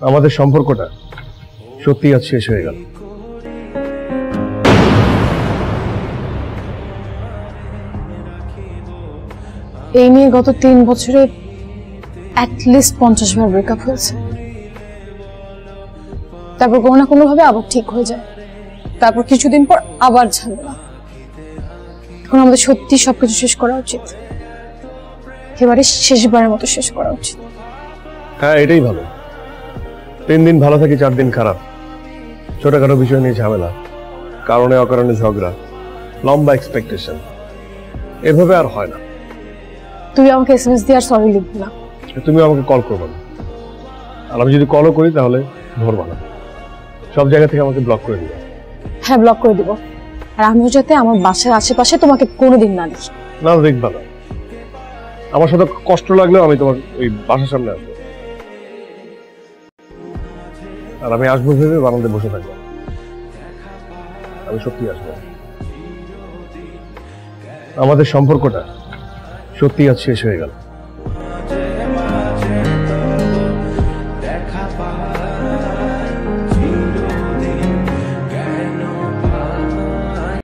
আমাদের সম্পর্কটা সত্যি আজ শেষ হয়ে গেল। এই নিয়ে গত 3 বছরে অ্যাটলিস্ট 50 বার ব্রেকআপ হয়েছে। তারপর কোনো না কোনো ভাবে আবার ঠিক হয়ে যায়, তারপর কিছুদিন পর আবার ঝামেলা। এখন আমাদের সত্যি সবকিছু শেষ করা উচিত, এবারে শেষবারের মতো শেষ করা উচিত। হ্যাঁ, এটাই ভালো। 3 দিন ভালো থাকি, 4 দিন খারাপ। ছোটখাটো বিষয় নিয়ে ঝামেলা, কারণে অকারণে ঝগড়া, লম্বা এক্সপেকটেশন, এভাবে আর হয় না। তুই আমাকে SMS দিয়ে আর সরি লিখবি না। তুমি আমাকে কল করবে না, আর আমি যদি কলও করি তাহলে ধরবা না। সব জায়গা থেকে আমাকে ব্লক করে দিবে। হ্যাঁ, ব্লক করে দিব। আর আমিও যাতে আমার বাসার আশেপাশে তোমাকে কোনোদিন না দেখি। না, দেখবা না। আমার সাথে কষ্ট লাগলেও আমি তোমার ওই বাসার সামনে আসবো, আর আমি আসবো ভেবে বারান্দায় বসে থাকবো। আমি সত্যি আসবো। আমাদের সম্পর্কটা সত্যি আজ শেষ হয়ে গেল।